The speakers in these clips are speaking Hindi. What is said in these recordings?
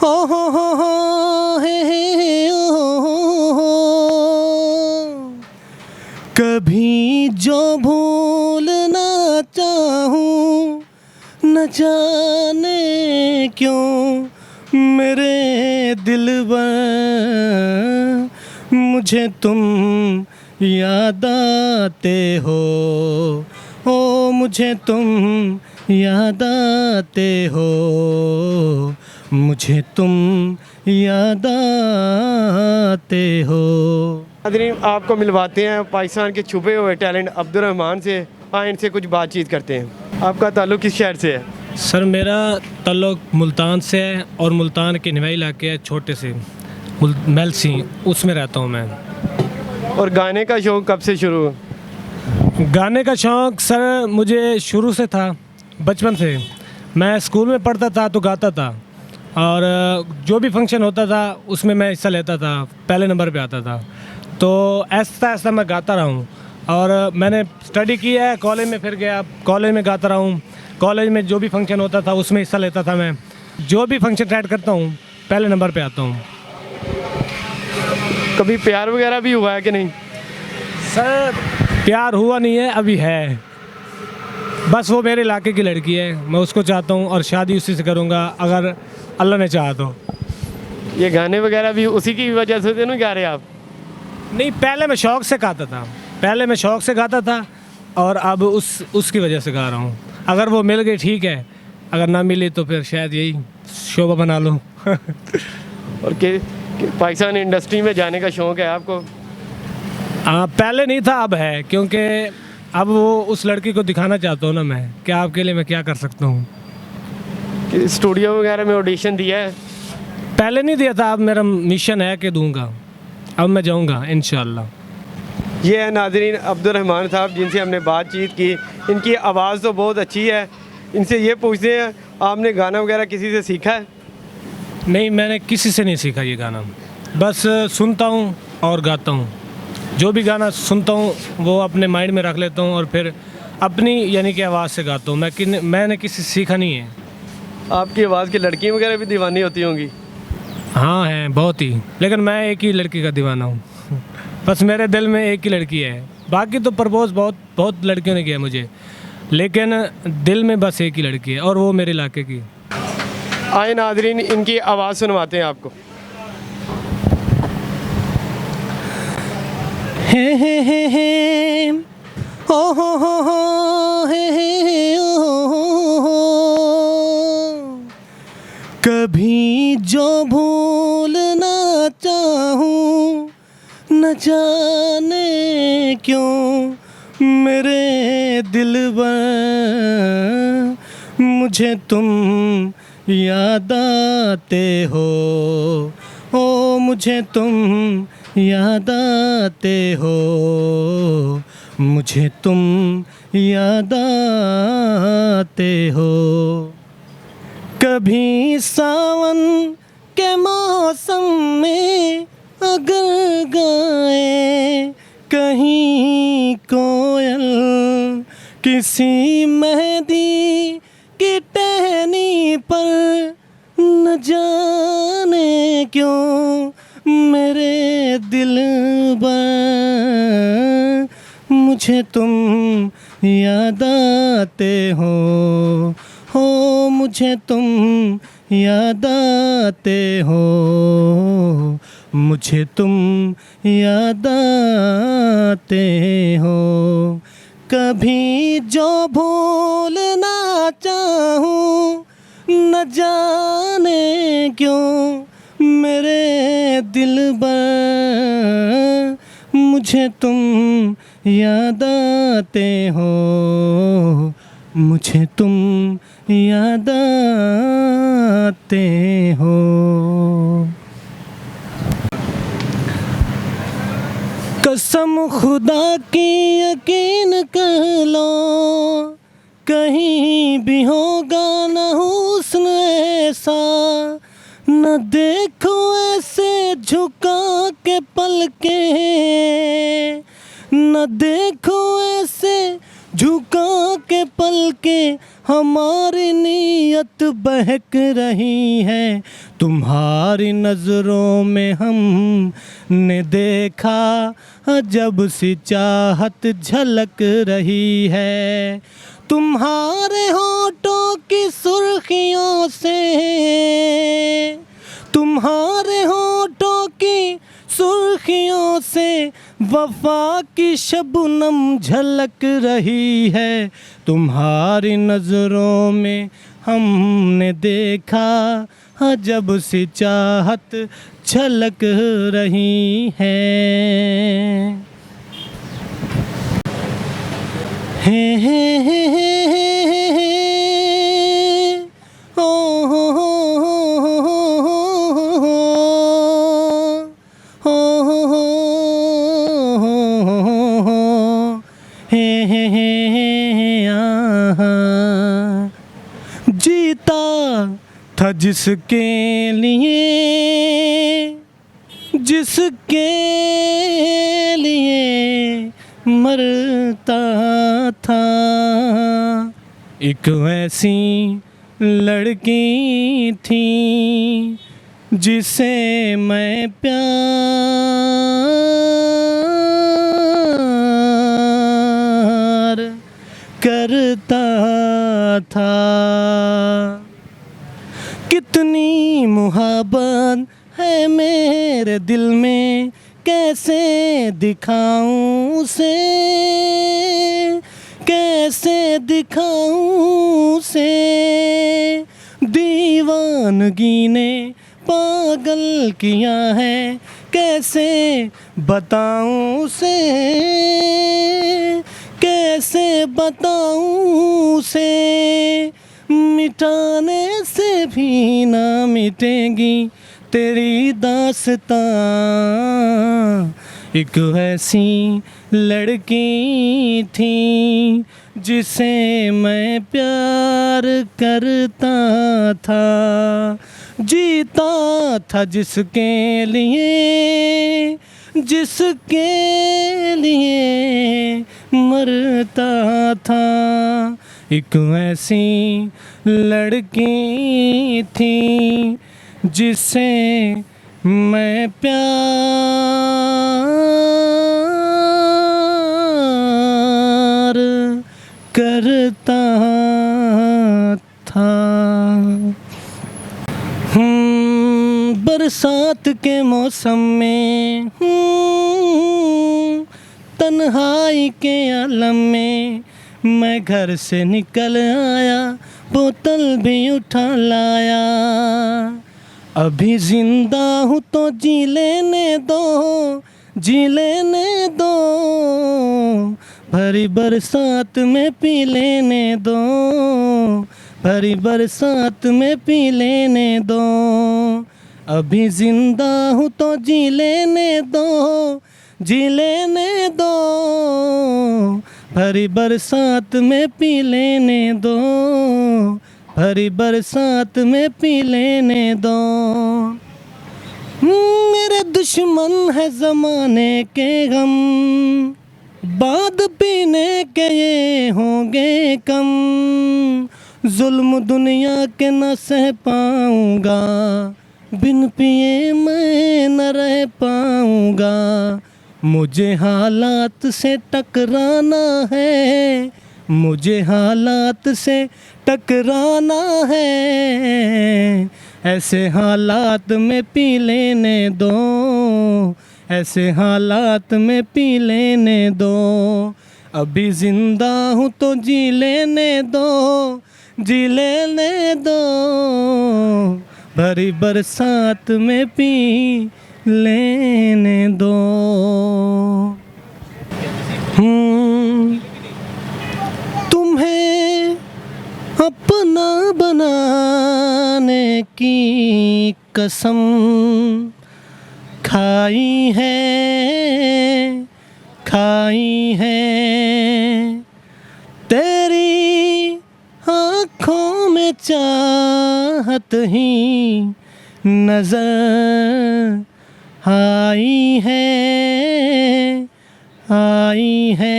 हो हे हो। कभी जो भूलना चाहूँ न जाने क्यों मेरे दिलबर मुझे तुम याद आते हो। ओ मुझे तुम याद आते हो। मुझे तुम याद आते हो। नाज़रीन, आपको मिलवाते हैं पाकिस्तान के छुपे हुए टैलेंट अब्दुल रहमान से। आए इनसे कुछ बातचीत करते हैं। आपका ताल्लुक़ किस शहर से है? सर मेरा ताल्लुक़ मुल्तान से है और मुल्तान के निवाई इलाके है छोटे से मेलसी, उसमें रहता हूँ मैं। और गाने का शौक़ कब से शुरू हुआ? गाने का शौक़ सर मुझे शुरू से था, बचपन से। मैं स्कूल में पढ़ता था तो गाता था और जो भी फंक्शन होता था उसमें मैं हिस्सा लेता था, पहले नंबर पे आता था। तो ऐसा ऐसा मैं गाता रहा हूँ और मैंने स्टडी की है, कॉलेज में फिर गया, कॉलेज में गाता रहा हूँ। कॉलेज में जो भी फंक्शन होता था उसमें हिस्सा लेता था मैं। जो भी फंक्शन अटेंड करता हूँ पहले नंबर पे आता हूँ। कभी प्यार वगैरह भी हुआ है कि नहीं? सर प्यार हुआ नहीं है, अभी है। बस वो मेरे इलाके की लड़की है, मैं उसको चाहता हूँ और शादी उसी से करूँगा अगर अल्लाह ने चाहा तो। ये गाने वगैरह भी उसी की वजह से तो नहीं गा रहे आप? नहीं, पहले मैं शौक़ से गाता था, पहले मैं शौक़ से गाता था और अब उसकी वजह से गा रहा हूँ। अगर वो मिल गई ठीक है, अगर ना मिली तो फिर शायद यही शोभा बना लो। और पाकिस्तान इंडस्ट्री में जाने का शौक़ है आपको? पहले नहीं था, अब है, क्योंकि अब वो उस लड़की को दिखाना चाहता हूँ ना मैं कि आपके लिए मैं क्या कर सकता हूँ। कि स्टूडियो वगैरह में ऑडिशन दिया है? पहले नहीं दिया था, अब मेरा मिशन है कि दूंगा, अब मैं जाऊंगा इंशाल्लाह। ये है नाज़रीन अब्दुल रहमान साहब जिनसे हमने बातचीत की। इनकी आवाज़ तो बहुत अच्छी है। इनसे ये पूछते हैं आपने गाना वगैरह किसी से सीखा है? नहीं, मैंने किसी से नहीं सीखा ये गाना, बस सुनता हूँ और गाता हूँ। जो भी गाना सुनता हूँ वो अपने माइंड में रख लेता हूँ और फिर अपनी यानी कि आवाज़ से गाता हूँ। मैंने किसी से सीखा नहीं है। आपकी आवाज़ की लड़कियाँ वगैरह भी दीवानी होती होंगी? हाँ हैं, बहुत ही, लेकिन मैं एक ही लड़की का दीवाना हूँ। बस मेरे दिल में एक ही लड़की है, बाकी तो प्रपोज बहुत लड़कियों ने किया मुझे, लेकिन दिल में बस एक ही लड़की है और वो मेरे इलाके की। आए नाज़रीन, इनकी आवाज़ सुनवाते हैं आपको। हे हो हे हो। कभी जो भूलना चाहूँ न जाने क्यों मेरे दिलबर मुझे तुम याद आते हो। ओ मुझे तुम याद आते हो। मुझे तुम याद आते हो। कभी सावन के मौसम में अगर गाए कहीं कोयल किसी मेहंदी की टहनी पर, न जाने क्यों मेरे दिल पर मुझे तुम याद आते हो। मुझे तुम याद आते हो। मुझे तुम याद आते हो। कभी जो भूलना चाहूँ न जाने क्यों मेरे दिलबर मुझे तुम याद आते हो। मुझे तुम याद आते हो। कसम खुदा की यकीन कर लो, कहीं भी होगा न हुस्न ऐसा, न देखो ऐसे झुका के पलके, न देखो ऐसे झुका के पल के हमारी नीयत बहक रही है, तुम्हारी नज़रों में हमने देखा अजब सी चाहत झलक रही है। तुम्हारे होठों की सुर्खियों से, तुम्हारे होठों की सुर्खियों से वफा की शबनम झलक रही है। तुम्हारी नज़रों में हमने देखा अजब सी चाहत झलक रही है। हे ओ जीता था जिसके लिए, जिसके लिए मरता था। एक ऐसी लड़की थी जिसे मैं प्यार करता था। कितनी मुहब्बत है मेरे दिल में, कैसे दिखाऊं उसे, कैसे दिखाऊं उसे। दीवानगी ने पागल किया है, कैसे बताऊं उसे, कैसे बताऊं उसे। मिटाने से भी ना मिटेगी तेरी दास्तां। एक ऐसी लड़की थी जिसे मैं प्यार करता था। जीता था जिसके लिए, जिसके लिए मरता था। एक ऐसी लड़की थी जिसे मैं प्यार करता था। बरसात के मौसम में, तन्हाई के आलम में मैं घर से निकल आया, बोतल भी उठा लाया। अभी जिंदा हूँ तो जी लेने दो, जी लेने दो। भरी बरसात में पी लेने दो, भरी बरसात में पी लेने दो। अभी जिंदा हूँ तो जी लेने दो, जी लेने दो। भरी बरसात में पी लेने दो, भरी बरसात में पी लेने दो। मेरे दुश्मन है ज़माने के गम, बाद पीने के ये होंगे कम। जुल्म दुनिया के न सह पाऊँगा, बिन पिए मैं न रह पाऊँगा। मुझे हालात से टकराना है, मुझे हालात से टकराना है। ऐसे हालात में पी लेने दो, ऐसे हालात में पी लेने दो। अभी जिंदा हूँ तो जी लेने दो, जी लेने दो। भरी बरसात में पी लेने दो। तुम्हें अपना बनाने की कसम खाई है, खाई है। तेरी आँखों में चाहत ही नजर आई है, आई है।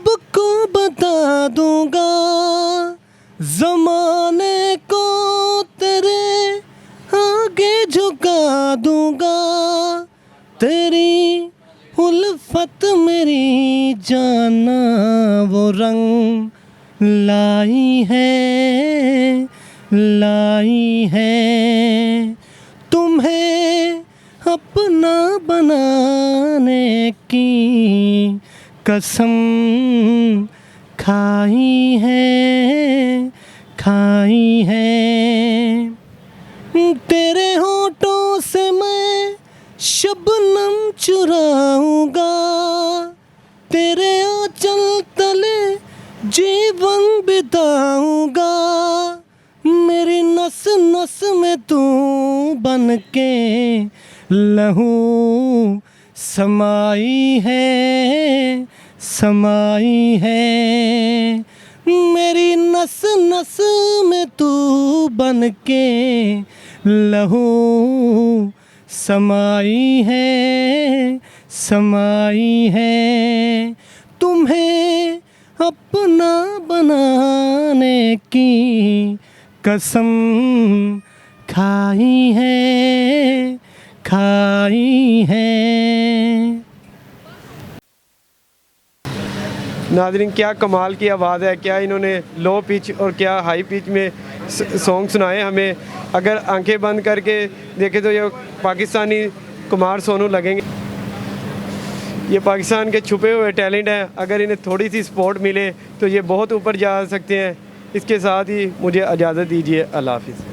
सबको बता दूंगा, ज़माने को तेरे आगे झुका दूंगा, तेरी उल्फत मेरी जाना वो रंग लाई है, लाई है। तुम्हें अपना बनाने की कसम खाई है, खाई है। तेरे होठों से मैं शबनम चुराऊंगा, तेरे आंचल तले जीवन बिताऊंगा, मेरी नस नस में तू बन के लहू समाई है, समाई है। मेरी नस नस में तू बन के लहू समाई है, समाई है। तुम्हें अपना बनाने की कसम खाई है, खाई है। नाज़रीन, क्या कमाल की आवाज़ है, क्या इन्होंने लो पिच और क्या हाई पिच में सॉन्ग सुनाए हमें। अगर आंखें बंद करके देखें तो ये पाकिस्तानी कुमार सोनू लगेंगे। ये पाकिस्तान के छुपे हुए टैलेंट हैं, अगर इन्हें थोड़ी सी सपोर्ट मिले तो ये बहुत ऊपर जा सकते हैं। इसके साथ ही मुझे इजाज़त दीजिए, अल्लाह हाफ़िज़।